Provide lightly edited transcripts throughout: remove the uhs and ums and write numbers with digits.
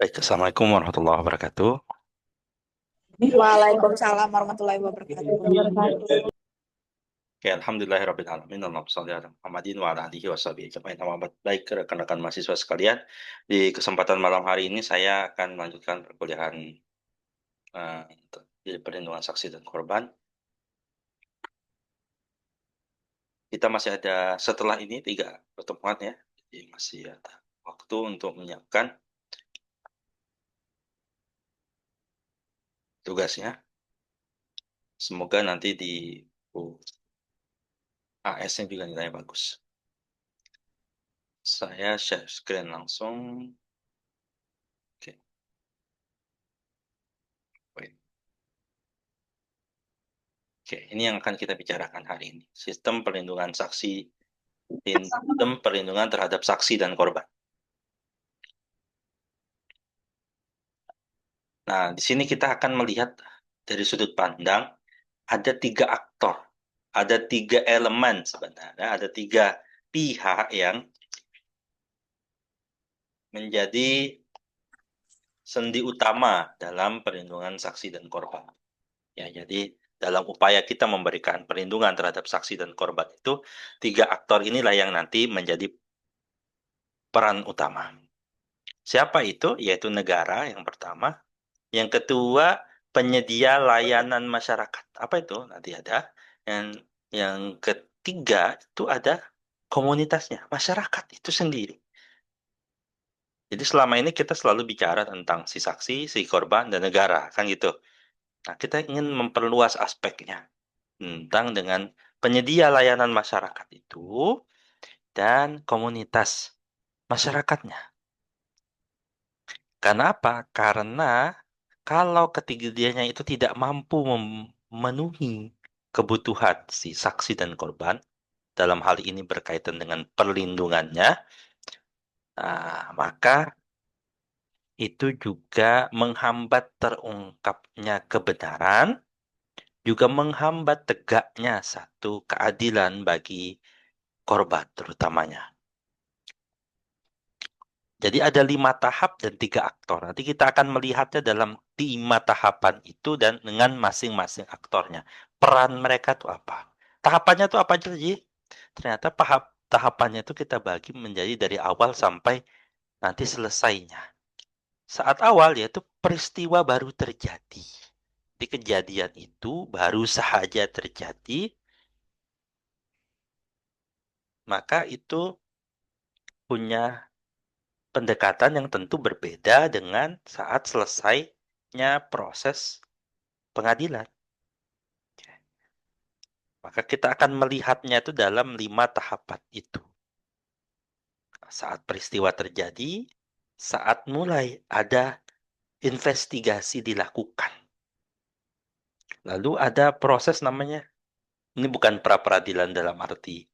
Baik, Assalamualaikum warahmatullahi wabarakatuh. Waalaikumsalam warahmatullahi wabarakatuh. Oke, alhamdulillahirabbil alamin. Allahumma shalli ala Muhammadin wa ala alihi washabihi ajmain. Amma ba'd. Baik, rekan-rekan mahasiswa sekalian, di kesempatan malam hari ini saya akan melanjutkan perkuliahan eh, di perlindungan saksi dan korban. Kita masih ada setelah ini 3 pertemuan ya. Jadi masih ada waktu untuk menyiapkan tugasnya. Semoga nanti di AS-nya juga nilainya bagus. Saya share screen langsung. Oke. Wait. Oke, ini yang akan kita bicarakan hari ini. Sistem perlindungan saksi, sistem perlindungan terhadap saksi dan korban. Nah, di sini kita akan melihat dari sudut pandang ada 3 aktor, ada 3 elemen sebenarnya, ada 3 pihak yang menjadi sendi utama dalam perlindungan saksi dan korban. Ya, jadi dalam upaya kita memberikan perlindungan terhadap saksi dan korban itu, 3 aktor inilah yang nanti menjadi peran utama. Siapa itu? Yaitu negara yang pertama. Yang kedua, penyedia layanan masyarakat. Apa itu? Nanti ada. Yang ketiga itu ada komunitasnya, masyarakat itu sendiri. Jadi selama ini kita selalu bicara tentang si saksi, si korban, dan negara, kan gitu. Nah, kita ingin memperluas aspeknya tentang dengan penyedia layanan masyarakat itu dan komunitas masyarakatnya. Karena apa? Karena kalau ketiganya itu tidak mampu memenuhi kebutuhan si saksi dan korban, dalam hal ini berkaitan dengan perlindungannya, maka itu juga menghambat terungkapnya kebenaran, juga menghambat tegaknya satu keadilan bagi korban terutamanya. Jadi ada 5 tahap dan 3 aktor. Nanti kita akan melihatnya dalam 5 tahapan itu dan dengan masing-masing aktornya. Peran mereka itu apa? Tahapannya itu apa aja sih? Ternyata tahapannya itu kita bagi menjadi dari awal sampai nanti selesainya. Saat awal yaitu peristiwa baru terjadi. Di kejadian itu baru saja terjadi, maka itu punya pendekatan yang tentu berbeda dengan saat selesainya proses pengadilan. Maka kita akan melihatnya itu dalam 5 tahapan itu. Saat peristiwa terjadi, saat mulai ada investigasi dilakukan. Lalu ada proses namanya, ini bukan pra-peradilan dalam arti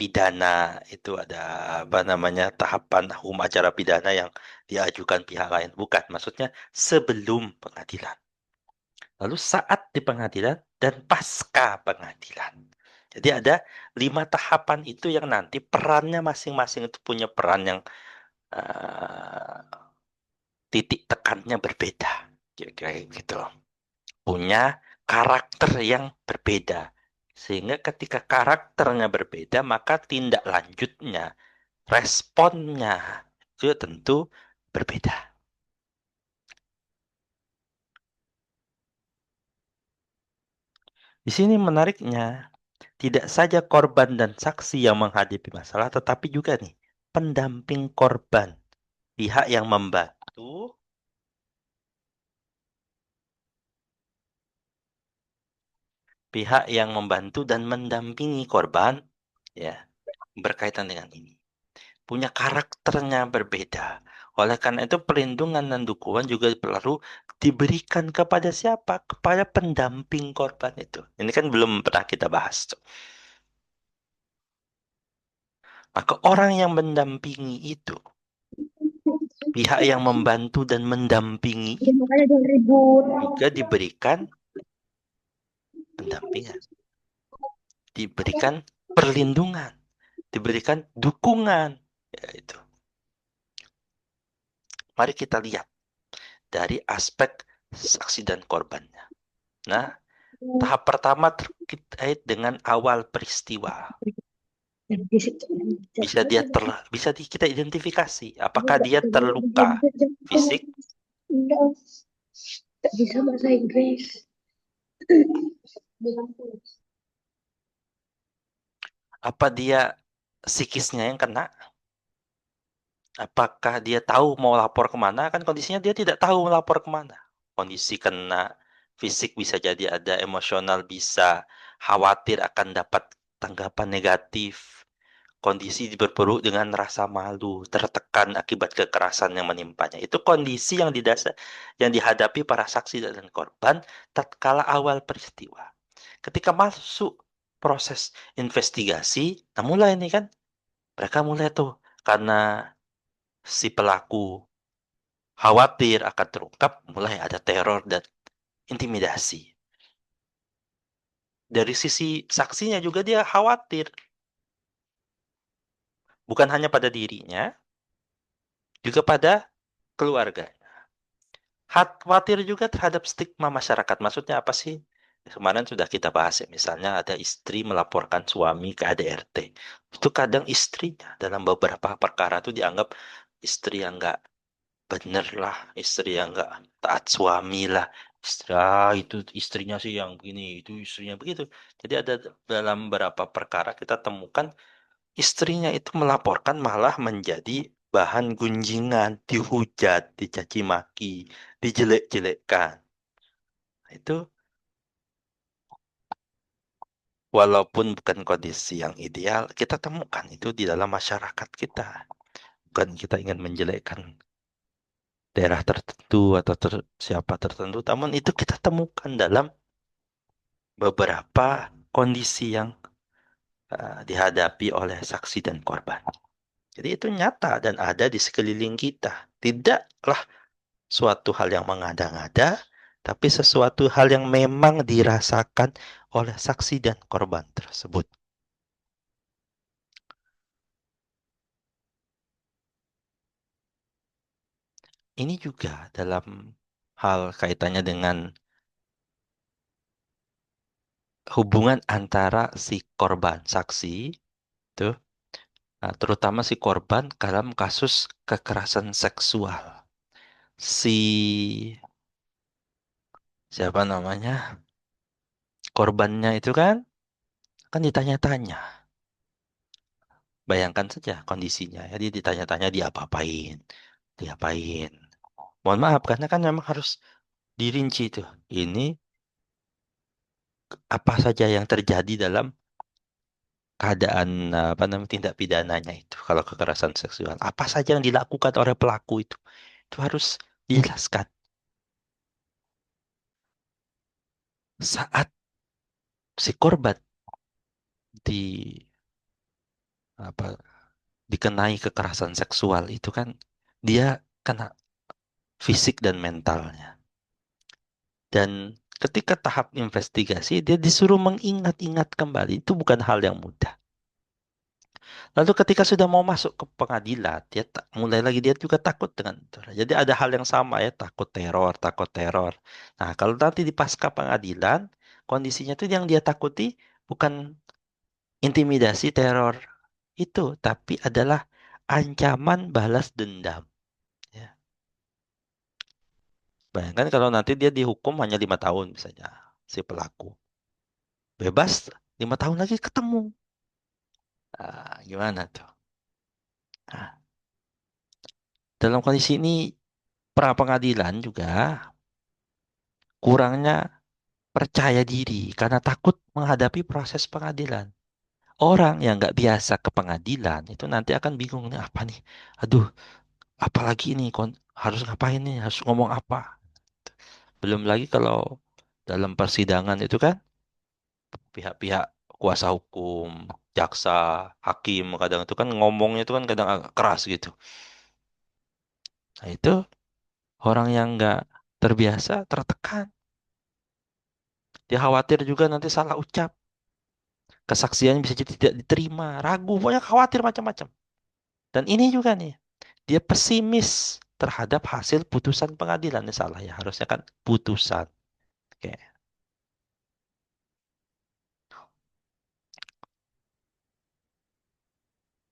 pidana, itu ada apa namanya tahapan hukum acara pidana yang diajukan pihak lain. Bukan, maksudnya sebelum pengadilan. Lalu saat di pengadilan dan pasca pengadilan. Jadi ada 5 tahapan itu yang nanti perannya masing-masing itu punya peran yang uh, titik tekannya berbeda. Kira-kira gitu. Punya karakter yang berbeda. Sehingga ketika karakternya berbeda, maka tindak lanjutnya, responnya itu tentu berbeda. Di sini menariknya, tidak saja korban dan saksi yang menghadapi masalah, tetapi juga nih, pendamping korban. Pihak yang membantu, pihak yang membantu dan mendampingi korban, ya, berkaitan dengan ini. Punya karakternya berbeda. Oleh karena itu, perlindungan dan dukungan juga perlu diberikan kepada siapa? Kepada pendamping korban itu. Ini kan belum pernah kita bahas tuh. Maka orang yang mendampingi itu, pihak yang membantu dan mendampingi Ya, itu makanya jangan ribut. juga diberikan pendampingan, diberikan perlindungan, diberikan dukungan. Ya, itu. Mari kita lihat. dari aspek saksi dan korbannya. Nah, tahap pertama terkait dengan awal peristiwa. Bisa kita identifikasi apakah dia terluka fisik, Tak bisa bahasa Inggris. apa dia psikisnya yang kena, apakah dia tahu mau lapor kemana, kan kondisinya dia tidak tahu melapor kemana. Kondisi kena fisik bisa jadi ada emosional, bisa khawatir akan dapat tanggapan negatif, kondisi berperuk dengan rasa malu, tertekan akibat kekerasan yang menimpanya. Itu kondisi yang dihadapi para saksi dan korban tatkala awal peristiwa. Ketika masuk proses investigasi, nah mulai nih kan, mereka mulai tuh karena si pelaku khawatir akan terungkap, mulai ada teror dan intimidasi. Dari sisi saksinya juga dia khawatir, bukan hanya pada dirinya, juga pada keluarga. Khawatir juga terhadap stigma masyarakat. Maksudnya apa sih? Kemarin sudah kita bahas ya, misalnya ada istri melaporkan suami ke ADRT. Itu kadang istrinya dalam beberapa perkara itu dianggap istri yang nggak bener lah, istri yang nggak taat suami lah. Itu istrinya sih yang begini, itu istrinya begitu. Jadi ada dalam beberapa perkara kita temukan istrinya itu melaporkan malah menjadi bahan gunjingan, dihujat, dicaci maki, dijelek-jelekkan. Itu walaupun bukan kondisi yang ideal, kita temukan itu di dalam masyarakat kita. Bukan kita ingin menjelekkan daerah tertentu atau siapa tertentu, namun itu kita temukan dalam beberapa kondisi yang dihadapi oleh saksi dan korban. Jadi itu nyata dan ada di sekeliling kita. Tidaklah suatu hal yang mengada-ngada, tapi sesuatu hal yang memang dirasakan oleh saksi dan korban tersebut. Ini juga dalam hal kaitannya dengan hubungan antara si korban saksi itu, nah, terutama si korban dalam kasus kekerasan seksual. Si siapa namanya? Korbannya itu kan ditanya-tanya. Bayangkan saja kondisinya. Jadi ditanya-tanya diapa-apain, diapain. Mohon maaf karena kan memang harus dirinci tuh. Ini apa saja yang terjadi dalam keadaan apa namanya tindak pidananya itu kalau kekerasan seksual. Apa saja yang dilakukan oleh pelaku itu. Itu harus dijelaskan. Saat si korban di apa dikenai kekerasan seksual itu kan dia kena fisik dan mentalnya. Dan ketika tahap investigasi dia disuruh mengingat-ingat kembali. Itu bukan hal yang mudah. Lalu ketika sudah mau masuk ke pengadilan, dia mulai lagi dia juga takut dengan itu. Jadi ada hal yang sama ya, takut teror, takut teror. Nah, kalau nanti di pasca pengadilan, kondisinya itu yang dia takuti bukan intimidasi teror itu, tapi adalah ancaman balas dendam. Ya. Bayangkan kalau nanti dia dihukum hanya 5 tahun misalnya, si pelaku. Bebas, 5 tahun lagi ketemu. Gimana tuh? Nah, dalam kondisi ini, pra pengadilan juga kurangnya percaya diri karena takut menghadapi proses pengadilan. Orang yang nggak biasa ke pengadilan itu nanti akan bingung nih apa nih. Aduh, apalagi ini harus ngapain nih, harus ngomong apa. Belum lagi kalau dalam persidangan itu kan pihak-pihak kuasa hukum, jaksa, hakim kadang itu kan ngomongnya itu kan kadang agak keras gitu. Nah itu orang yang nggak terbiasa tertekan. Dia khawatir juga nanti salah ucap. Kesaksiannya bisa jadi tidak diterima, ragu, pokoknya khawatir macam-macam. Dan ini juga nih, dia pesimis. terhadap hasil putusan pengadilan. Ini salah ya, harusnya kan putusan. Oke.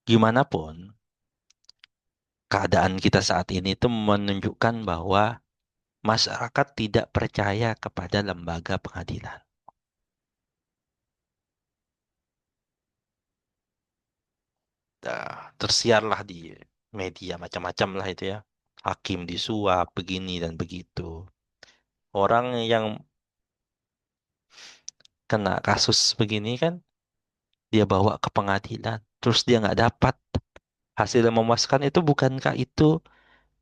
Gimana pun, keadaan kita saat ini itu menunjukkan bahwa masyarakat tidak percaya kepada lembaga pengadilan. Tersiarlah di media macam-macam lah itu ya. Hakim disuap, begini dan begitu. Orang yang kena kasus begini kan, dia bawa ke pengadilan, terus dia nggak dapat hasil yang memuaskan, itu bukankah itu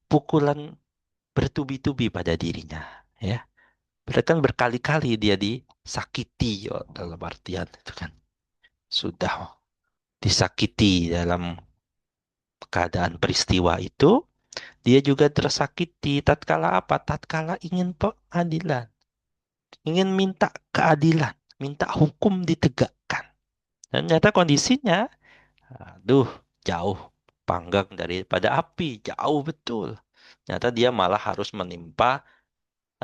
pukulan bertubi-tubi pada dirinya, ya? Berarti kan berkali-kali dia disakiti, oh, dalam artian itu kan sudah disakiti dalam keadaan peristiwa itu, dia juga tersakiti tatkala apa? Tatkala ingin pengadilan, ingin minta keadilan, minta hukum ditegakkan. Dan ternyata kondisinya, aduh, jauh panggang daripada api, jauh betul. Ternyata dia malah harus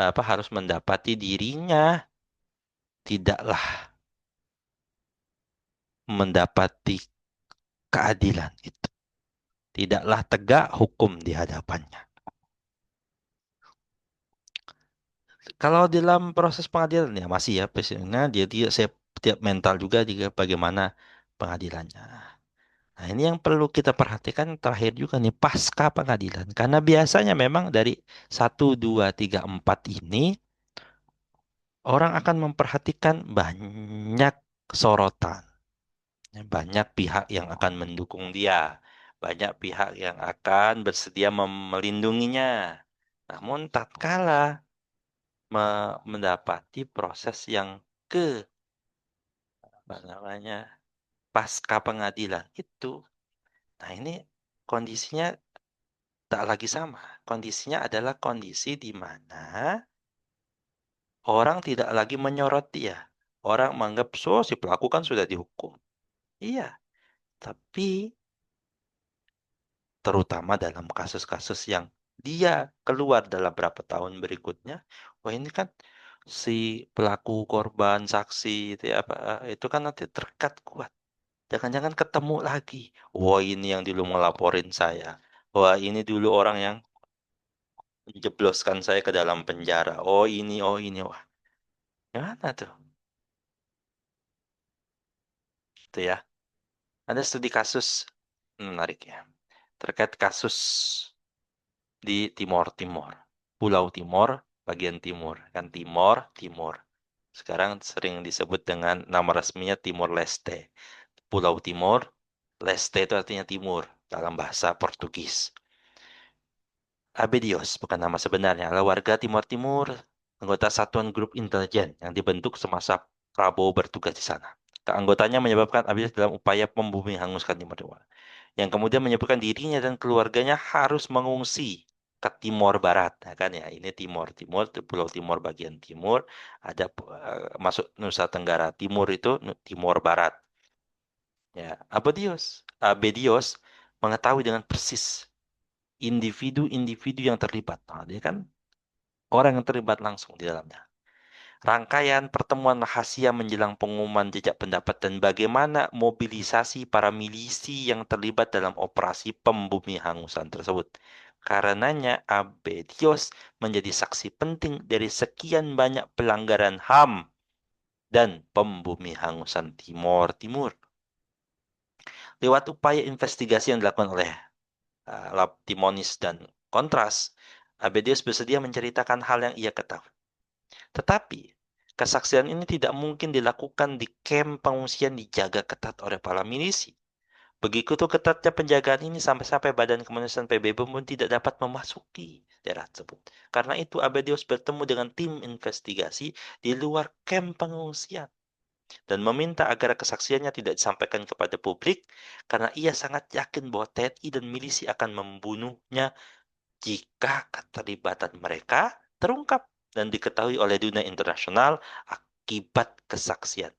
harus mendapati dirinya tidaklah mendapati keadilan itu. Tidaklah tegak hukum di hadapannya. Kalau dalam proses pengadilan ya masih ya, biasanya dia saya tiap mental juga juga bagaimana pengadilannya. Nah, ini yang perlu kita perhatikan terakhir juga nih pasca pengadilan. Karena biasanya memang dari 1, 2, 3, 4 ini orang akan memperhatikan banyak sorotan. Banyak pihak yang akan mendukung dia. Banyak pihak yang akan bersedia melindunginya. Namun tatkala mendapati proses yang ke apa namanya pasca pengadilan itu, nah ini kondisinya tak lagi sama. Kondisinya adalah kondisi di mana orang tidak lagi menyorot dia. Orang menganggap, so si pelaku kan sudah dihukum. Iya, tapi terutama dalam kasus-kasus yang dia keluar dalam berapa tahun berikutnya, wah ini kan si pelaku, korban, saksi itu ya, itu kan nanti terikat kuat. Jangan-jangan ketemu lagi. Wah ini yang dulu ngelaporin saya. Wah ini dulu orang yang menjebloskan saya ke dalam penjara. Oh ini, oh ini. Wah, gimana tuh? Itu ya. Ada studi kasus menarik ya. Terkait kasus di Timor Timor. Pulau Timor, bagian timur. Kan Timor, Timur. Sekarang sering disebut dengan nama resminya Timor Leste. Pulau Timor, Leste itu artinya timur dalam bahasa Portugis. Abedios bukan nama sebenarnya, adalah warga Timor Timur, anggota Satuan Grup Intelijen yang dibentuk semasa Prabowo bertugas di sana. Keanggotaannya menyebabkan Abedios dalam upaya membumi hanguskan Timor Timur, yang kemudian menyebabkan dirinya dan keluarganya harus mengungsi ke Timor Barat. Nah, kan ya, ini Timor Timur, Pulau Timor bagian timur, ada masuk Nusa Tenggara Timur itu Timor Barat. Ya, Abedios mengetahui dengan persis individu-individu yang terlibat. Nah, dia kan orang yang terlibat langsung di dalamnya. Rangkaian pertemuan rahasia menjelang pengumuman jejak pendapat dan bagaimana mobilisasi para milisi yang terlibat dalam operasi pembumi hangusan tersebut. Karenanya Abedios menjadi saksi penting dari sekian banyak pelanggaran HAM dan pembumi hangusan Timor Timur. Lewat upaya investigasi yang dilakukan oleh Lab Timonis dan Kontras, Abedius bersedia menceritakan hal yang ia ketahui. Tetapi, kesaksian ini tidak mungkin dilakukan di kamp pengungsian dijaga ketat oleh para milisi. Begitu ketatnya penjagaan ini sampai-sampai Badan Kemanusiaan PBB pun tidak dapat memasuki daerah tersebut. Karena itu Abedius bertemu dengan tim investigasi di luar kamp pengungsian dan meminta agar kesaksiannya tidak disampaikan kepada publik karena ia sangat yakin bahwa TNI dan milisi akan membunuhnya jika keterlibatan mereka terungkap dan diketahui oleh dunia internasional akibat kesaksian.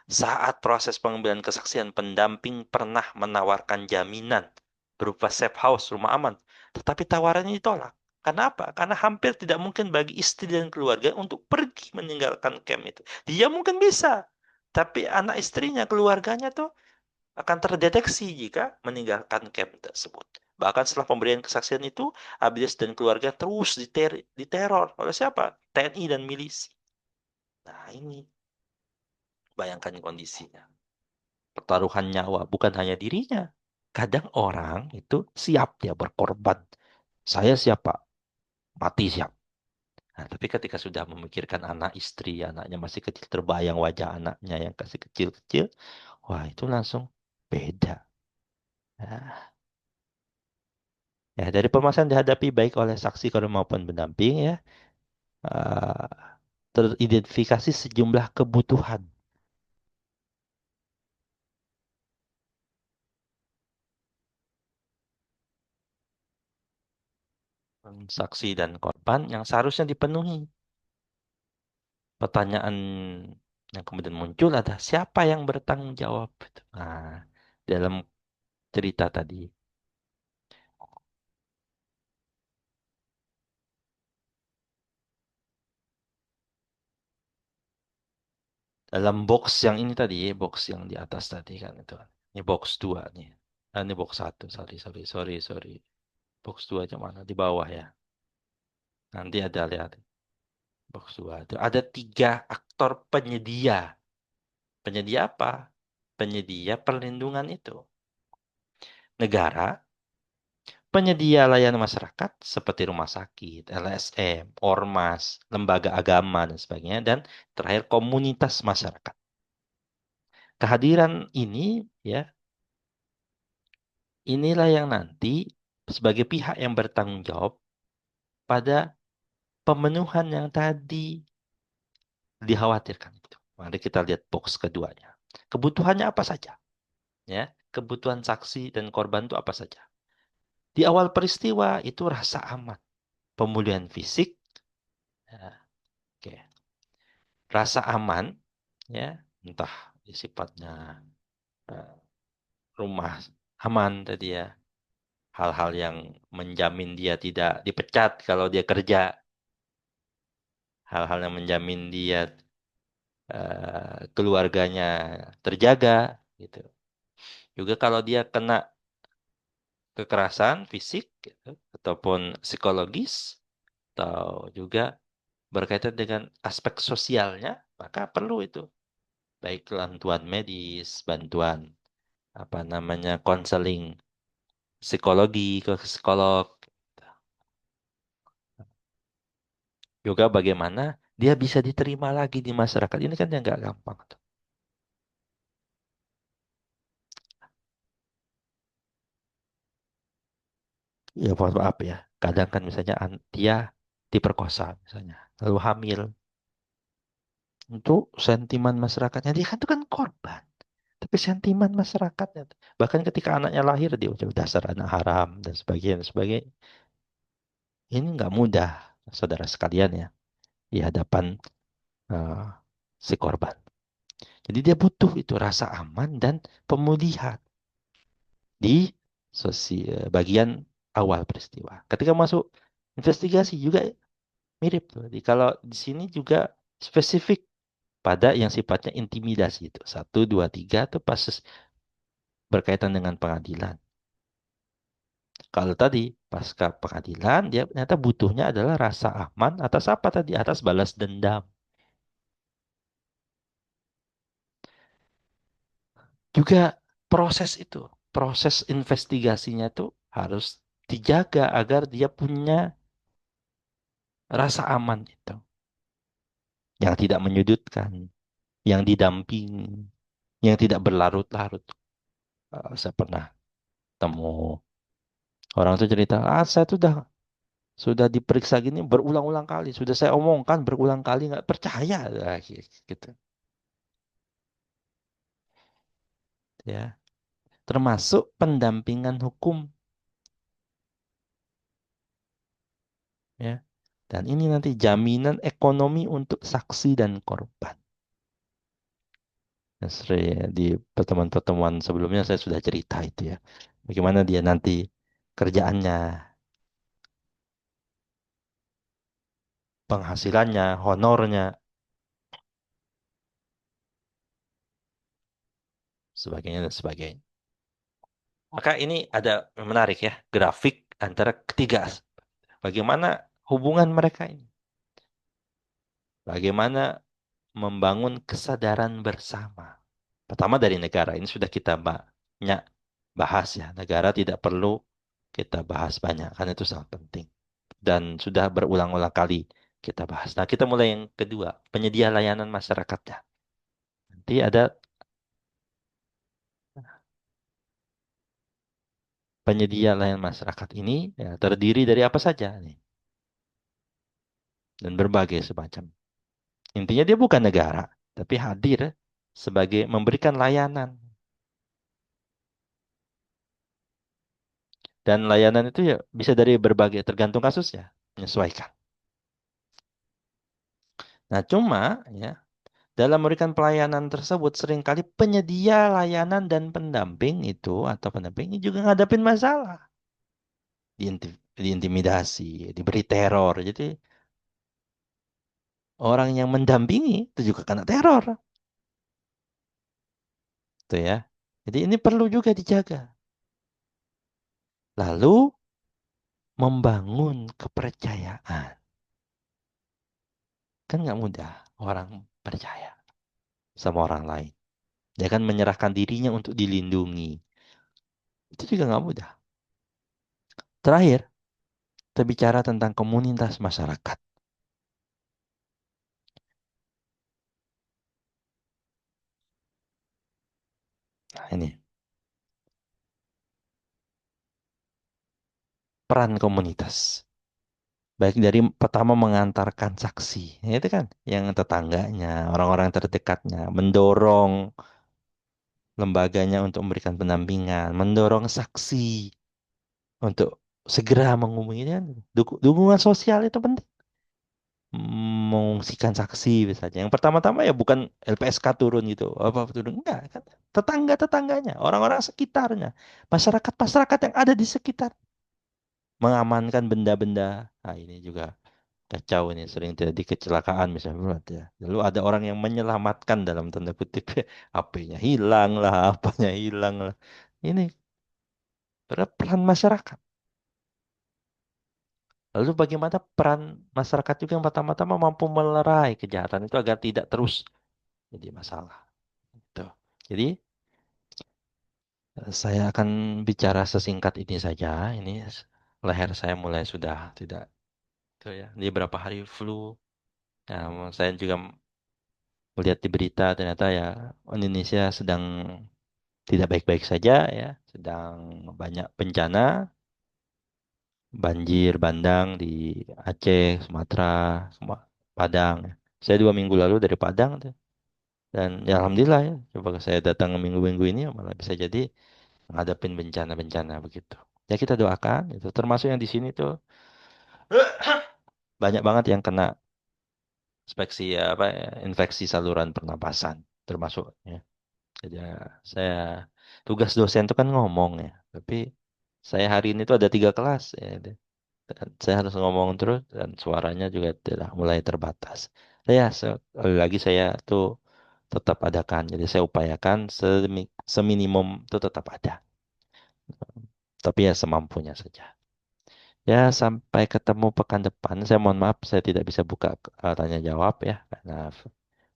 Saat proses pengambilan kesaksian, pendamping pernah menawarkan jaminan berupa safe house, rumah aman, Tetapi tawarannya ditolak. Karena apa? Karena hampir tidak mungkin bagi istri dan keluarga untuk pergi meninggalkan camp itu. Dia mungkin bisa, tapi anak istrinya, keluarganya tuh akan terdeteksi jika meninggalkan camp tersebut. Bahkan setelah pemberian kesaksian itu, Abdes dan keluarga terus diteror oleh siapa? TNI dan milisi. Nah, ini bayangkan kondisinya. Pertaruhan nyawa bukan hanya dirinya. Kadang orang itu siap dia berkorban. Saya siapa? Mati siap. Nah, tapi ketika sudah memikirkan anak istri, anaknya masih kecil, terbayang wajah anaknya yang kasih kecil-kecil, wah itu langsung beda. Nah, ya, dari permasalahan dihadapi baik oleh saksi korban maupun pendamping ya, eh, teridentifikasi sejumlah kebutuhan. Saksi dan korban yang seharusnya dipenuhi. Pertanyaan yang kemudian muncul ada siapa yang bertanggung jawab? Nah, dalam cerita tadi, dalam box yang ini tadi, box yang di atas tadi kan itu. Ini box 2 nih. Ini box satu. Sorry. Box 2 aja mana? Di bawah ya. Nanti ada lihat. Box 2 itu ada 3 aktor penyedia. Penyedia apa? Penyedia perlindungan itu. Negara, penyedia layanan masyarakat seperti rumah sakit, LSM, ormas, lembaga agama dan sebagainya, dan terakhir komunitas masyarakat. Kehadiran ini ya, inilah yang nanti sebagai pihak yang bertanggung jawab pada pemenuhan yang tadi dikhawatirkan itu. Mari kita lihat box keduanya. Kebutuhannya apa saja? Ya, kebutuhan saksi dan korban itu apa saja? Di awal peristiwa itu rasa aman, pemulihan fisik, ya, oke. Rasa aman, ya, entah sifatnya eh, rumah aman tadi ya, hal-hal yang menjamin dia tidak dipecat kalau dia kerja, hal-hal yang menjamin dia keluarganya terjaga, gitu. Juga kalau dia kena kekerasan fisik gitu, ataupun psikologis, atau juga berkaitan dengan aspek sosialnya, maka perlu itu. Baik bantuan medis, bantuan apa namanya konseling psikologi ke psikolog. Juga bagaimana dia bisa diterima lagi di masyarakat. Ini kan yang nggak gampang tuh. Ya mohon maaf ya. Kadang kan misalnya dia diperkosa misalnya, lalu hamil. Untuk sentimen masyarakatnya dia kan itu kan korban. Tapi sentimen masyarakatnya, bahkan ketika anaknya lahir dia udah dasar anak haram dan sebagainya, dan sebagainya. Ini nggak mudah, saudara sekalian ya, di hadapan eh, si korban. Jadi dia butuh itu rasa aman dan pemulihan di bagian awal peristiwa. Ketika masuk investigasi juga mirip tuh. Jadi kalau di sini juga spesifik pada yang sifatnya intimidasi itu. Satu, dua, tiga itu pas berkaitan dengan pengadilan. Kalau tadi pasca pengadilan dia ternyata butuhnya adalah rasa aman atas apa tadi? Atas balas dendam. Juga proses itu, proses investigasinya itu harus dijaga agar dia punya rasa aman itu. Yang tidak menyudutkan, yang didampingi, yang tidak berlarut-larut. Saya pernah temu orang itu cerita, saya tuh sudah diperiksa gini berulang-ulang kali, sudah saya omongkan berulang kali nggak percaya, gitu. Ya, termasuk pendampingan hukum, ya. Dan ini nanti jaminan ekonomi untuk saksi dan korban. Nah, di pertemuan-pertemuan sebelumnya saya sudah cerita itu ya. Bagaimana dia nanti kerjaannya, penghasilannya, honornya, sebagainya dan sebagainya. Maka ini ada yang menarik ya, grafik antara ketiga aspek. Bagaimana hubungan mereka ini? Bagaimana membangun kesadaran bersama? Pertama dari negara, ini sudah kita banyak bahas ya. Negara tidak perlu kita bahas banyak, karena itu sangat penting. Dan sudah berulang-ulang kali kita bahas. Nah, kita mulai yang kedua, penyedia layanan masyarakatnya. Nanti ada penyedia layanan masyarakat ini ya, terdiri dari apa saja nih, dan berbagai semacam. Intinya dia bukan negara, tapi hadir sebagai memberikan layanan. Dan layanan itu ya bisa dari berbagai, tergantung kasusnya, menyesuaikan. Nah, cuma ya dalam memberikan pelayanan tersebut seringkali penyedia layanan dan pendamping itu atau pendamping ini juga ngadapin masalah, diintimidasi, diberi teror. Jadi orang yang mendampingi itu juga kena teror, tuh ya. Jadi ini perlu juga dijaga. Lalu membangun kepercayaan. Kan nggak mudah orang percaya sama orang lain. Dia kan menyerahkan dirinya untuk dilindungi. Itu juga nggak mudah. Terakhir, kita bicara tentang komunitas masyarakat. Nah, ini peran komunitas. Baik dari pertama mengantarkan saksi, ya itu kan, yang tetangganya, orang-orang terdekatnya, mendorong lembaganya untuk memberikan pendampingan, mendorong saksi untuk segera menghubungi kan. Dukungan sosial itu penting. Mengungsikan saksi misalnya. Yang pertama-tama ya bukan LPSK turun gitu, apa turun enggak kan. Tetangga-tetangganya, orang-orang sekitarnya, masyarakat-masyarakat yang ada di sekitar mengamankan benda-benda. Nah, ini juga kacau ini sering terjadi kecelakaan misalnya berat ya. Lalu ada orang yang menyelamatkan dalam tanda kutip HP-nya hilang lah, apanya hilang lah. Ini peran masyarakat. Lalu bagaimana peran masyarakat juga yang pertama-tama mampu melerai kejahatan itu agar tidak terus jadi masalah. Gitu. Jadi saya akan bicara sesingkat ini saja. Ini leher saya mulai sudah tidak itu ya. Di beberapa hari flu. Ya, saya juga melihat di berita ternyata ya Indonesia sedang tidak baik-baik saja ya, sedang banyak bencana, banjir bandang di Aceh, Sumatera, Padang. Saya 2 minggu lalu dari Padang tuh. Dan ya alhamdulillah ya, coba saya datang minggu-minggu ini ya, malah bisa jadi ngadepin bencana-bencana begitu. Ya kita doakan itu, termasuk yang di sini tuh banyak banget yang kena inspeksi ya, apa ya, infeksi saluran pernapasan termasuk ya. Jadi ya, saya tugas dosen itu kan ngomong ya, tapi saya hari ini tuh ada 3 kelas ya. Dan saya harus ngomong terus dan suaranya juga tidak mulai terbatas. Ya, sekali lagi saya tuh tetap adakan. Jadi saya upayakan seminimum itu tetap ada. Tapi ya semampunya saja. Ya, sampai ketemu pekan depan. Saya mohon maaf, saya tidak bisa buka tanya jawab ya, karena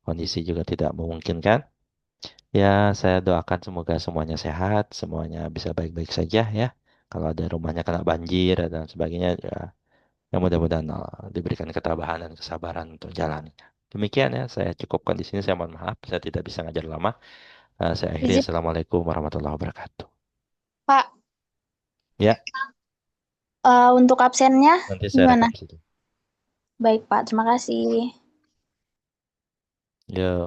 kondisi juga tidak memungkinkan. Ya, saya doakan semoga semuanya sehat, semuanya bisa baik-baik saja ya. Kalau ada rumahnya kena banjir dan sebagainya, ya, yang mudah-mudahan diberikan ketabahan dan kesabaran untuk jalan. Demikian ya, saya cukupkan di sini. Saya mohon maaf, saya tidak bisa ngajar lama. Saya akhiri. Izin, Assalamualaikum warahmatullahi wabarakatuh. Pak. Ya, Untuk absennya nanti saya gimana? rekam situ. Baik, Pak. Terima kasih. Ya.